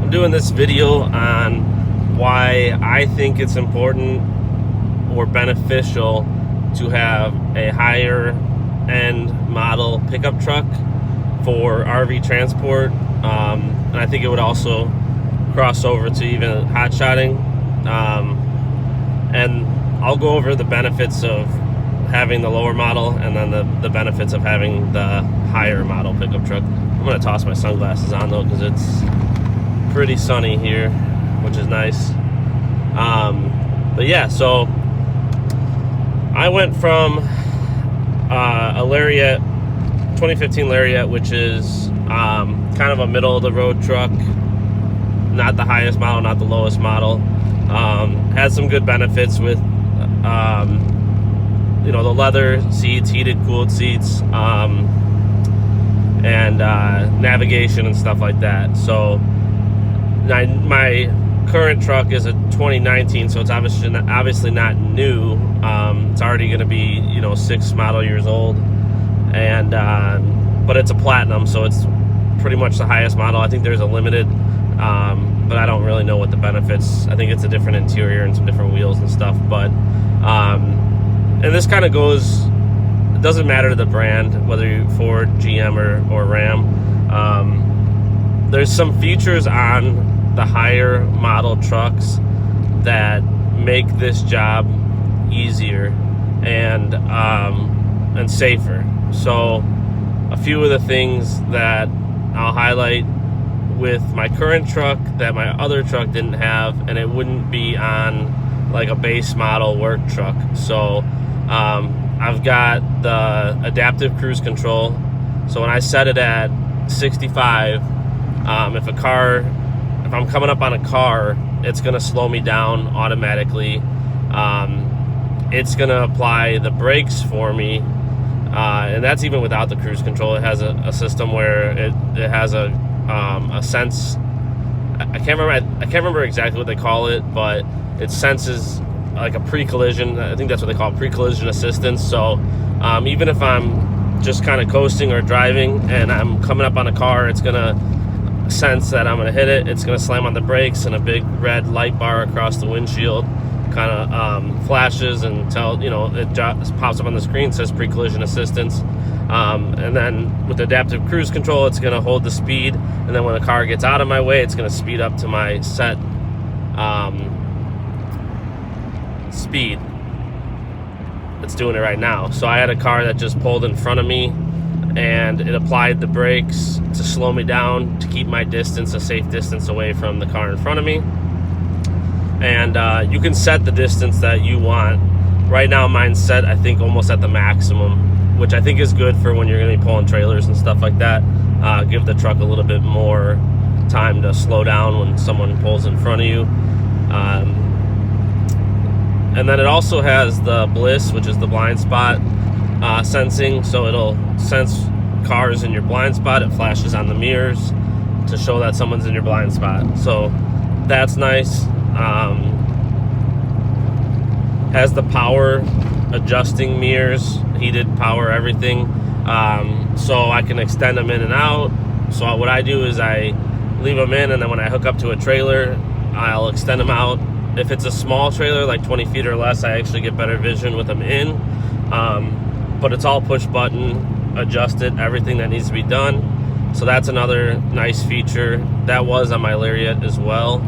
I'm doing this video on why I think it's important or beneficial to have a higher end model pickup truck for RV transport. And I think it would also cross over to even hot shotting. And I'll go over the benefits of having the lower model and then the benefits of having the higher model pickup truck. I'm going to toss my sunglasses on though because it's pretty sunny here, which is nice. But yeah, so I went from a Lariat, 2015 Lariat, which is kind of a middle of the road truck, not the highest model, not the lowest model. Has some good benefits with the leather seats, heated, cooled seats, and navigation and stuff like that. So my current truck is a 2019, so it's obviously not new. It's already going to be 6 model years old, and but it's a platinum, so it's pretty much the highest model. I think there's a limited, but I don't really know what the benefits. I think it's a different interior and some different wheels and stuff. But and this kind of goes. It doesn't matter to the brand whether you're Ford, GM, or Ram. There's some features on the higher model trucks that make this job easier and safer. So a few of the things that I'll highlight with my current truck that my other truck didn't have, and it wouldn't be on like a base model work truck. So I've got the adaptive cruise control. So when I set it at 65, if I'm coming up on a car, it's going to slow me down automatically. It's going to apply the brakes for me, and that's even without the cruise control. It has a system where it has a sense. I can't remember exactly what they call it, but it senses like a pre-collision. I think that's what they call it, pre-collision assistance. So even if I'm just kind of coasting or driving and I'm coming up on a car, it's going to sense that I'm going to hit it. It's going to slam on the brakes, and a big red light bar across the windshield kind of flashes and it pops up on the screen, says pre-collision assistance. And then with adaptive cruise control, it's going to hold the speed, and then when the car gets out of my way, it's going to speed up to my set speed. It's doing it right now. So I had a car that just pulled in front of me, and it applied the brakes to slow me down, to keep my distance a safe distance away from the car in front of me. And you can set the distance that you want. Right now mine's set, I think, almost at the maximum, which I think is good for when you're going to be pulling trailers and stuff like that. Give the truck a little bit more time to slow down when someone pulls in front of you. And then it also has the Bliss, which is the blind spot sensing. So it'll sense cars in your blind spot. It flashes on the mirrors to show that someone's in your blind spot. So that's nice. Has the power adjusting mirrors, heated, power, everything. So I can extend them in and out. So what I do is I leave them in, and then when I hook up to a trailer, I'll extend them out. If it's a small trailer, like 20 feet or less, I actually get better vision with them in. But it's all push button, adjusted, everything that needs to be done. So that's another nice feature. That was on my Lariat as well.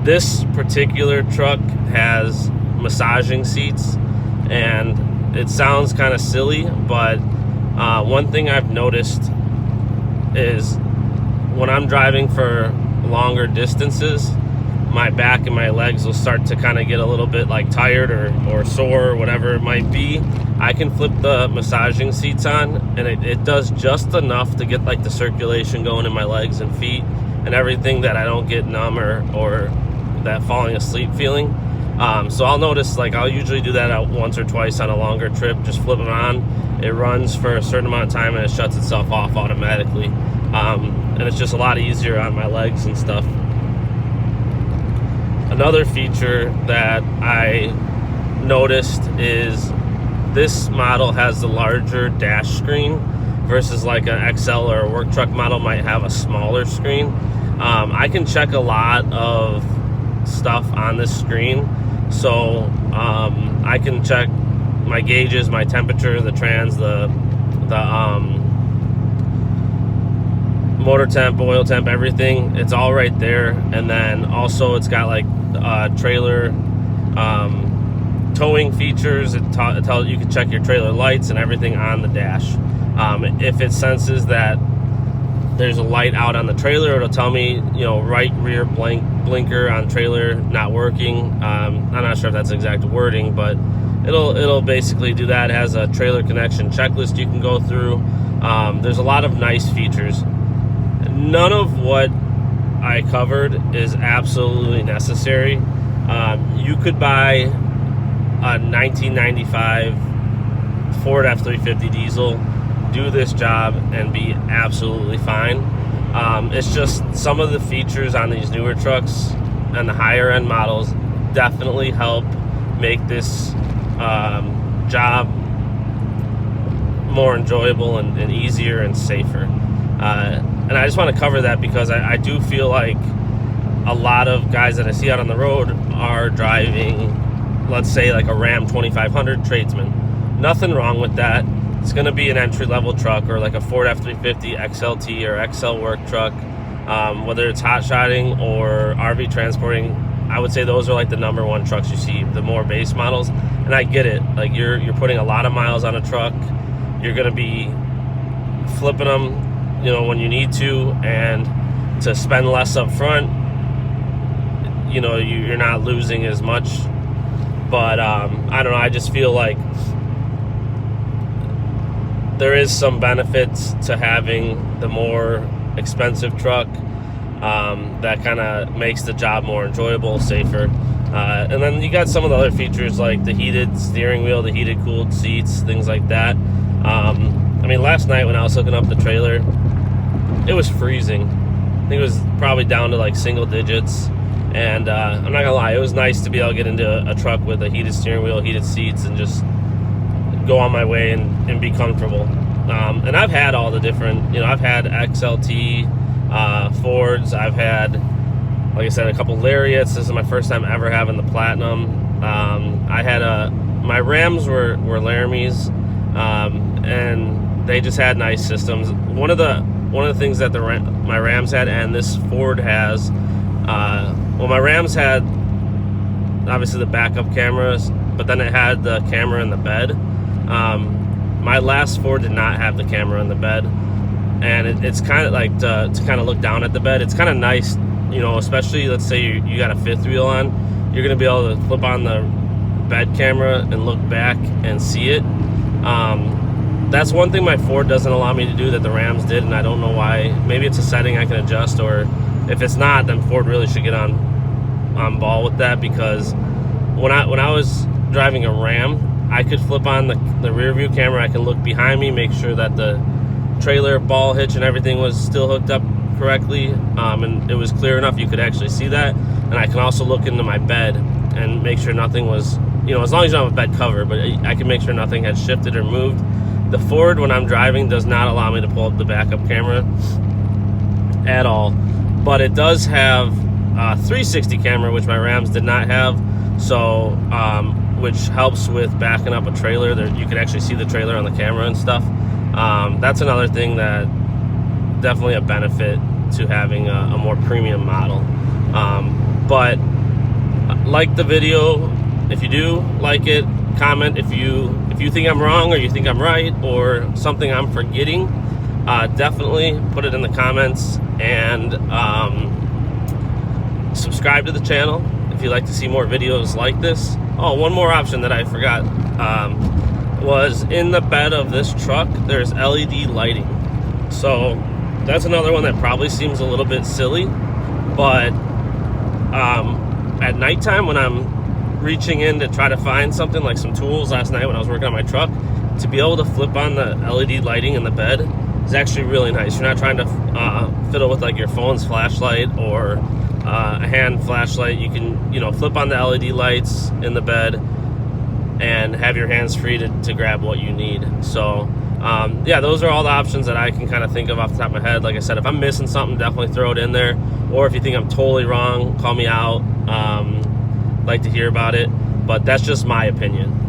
This particular truck has massaging seats, and it sounds kind of silly, but one thing I've noticed is when I'm driving for longer distances, my back and my legs will start to kind of get a little bit like tired or sore or whatever it might be. I can flip the massaging seats on, and it does just enough to get like the circulation going in my legs and feet and everything, that I don't get numb or that falling asleep feeling. So I'll notice, like, I'll usually do that out once or twice on a longer trip, just flip it on. It runs for a certain amount of time and it shuts itself off automatically. And it's just a lot easier on my legs and stuff. Another feature that I noticed is this model has the larger dash screen versus like an XL or a work truck model might have a smaller screen. I can check a lot of stuff on this screen, so I can check my gauges, my temperature, the trans, the motor temp, oil temp, everything. It's all right there. And then also it's got like trailer towing features. It tells you can check your trailer lights and everything on the dash. If it senses that there's a light out on the trailer, it'll tell me, you know, right rear blinker on trailer not working. I'm not sure if that's exact wording, but it'll basically do that. It has a trailer connection checklist you can go through. There's a lot of nice features. None of what I covered is absolutely necessary. You could buy a 1995 Ford F-350 diesel, do this job, and be absolutely fine. It's just some of the features on these newer trucks and the higher end models definitely help make this job more enjoyable and easier and safer. And I just want to cover that because I do feel like a lot of guys that I see out on the road are driving, let's say, like a Ram 2500 Tradesman. Nothing wrong with that. It's going to be an entry-level truck, or like a Ford F-350 XLT or XL work truck. Whether it's hot shodding or RV transporting, I would say those are like the number one trucks you see, the more base models. And I get it. Like you're putting a lot of miles on a truck. You're going to be flipping them, you know, when you need to, and to spend less up front, you know, you're not losing as much. But I don't know, I just feel like there is some benefits to having the more expensive truck. That kind of makes the job more enjoyable, safer. And then you got some of the other features like the heated steering wheel, the heated cooled seats, things like that. I mean, last night when I was hooking up the trailer, it was freezing. I think it was probably down to like single digits. And I'm not gonna lie, it was nice to be able to get into a truck with a heated steering wheel, heated seats, and just go on my way and be comfortable. And I've had all the different, you know, I've had XLT Fords. I've had, like I said, a couple Lariats. This is my first time ever having the Platinum. I had my Rams were Laramies, and they just had nice systems. One of the things that my Rams had, and this Ford has, well, my Rams had obviously the backup cameras, but then it had the camera in the bed. My last Ford did not have the camera in the bed, and it's kind of like to kind of look down at the bed. It's kind of nice, you know, especially let's say you got a fifth wheel on, you're gonna be able to flip on the bed camera and look back and see it. That's one thing my Ford doesn't allow me to do that the Rams did, and I don't know why. Maybe it's a setting I can adjust, or if it's not, then Ford really should get on ball with that, because when I was driving a Ram, I could flip on the rear view camera. I can look behind me, make sure that the trailer ball hitch and everything was still hooked up correctly, and it was clear enough you could actually see that. And I can also look into my bed and make sure nothing was, you know, as long as you don't have a bed cover, but I can make sure nothing had shifted or moved. The Ford, when I'm driving, does not allow me to pull up the backup camera at all, but it does have a 360 camera, which my Rams did not have. So which helps with backing up a trailer. There, you can actually see the trailer on the camera and stuff. That's another thing that definitely a benefit to having a more premium model. But like the video, if you do like it, comment if you think I'm wrong or you think I'm right or something I'm forgetting. Definitely put it in the comments, and subscribe to the channel if you'd like to see more videos like this. Oh, one more option that I forgot was in the bed of this truck, there's LED lighting. So that's another one that probably seems a little bit silly, but at nighttime when I'm reaching in to try to find something like some tools last night when I was working on my truck, to be able to flip on the LED lighting in the bed is actually really nice. You're not trying to fiddle with like your phone's flashlight or a hand flashlight. You can, you know, flip on the LED lights in the bed and have your hands free to grab what you need. So yeah, those are all the options that I can kind of think of off the top of my head. Like I said, if I'm missing something, definitely throw it in there. Or if you think I'm totally wrong, call me out. Like to hear about it. But that's just my opinion.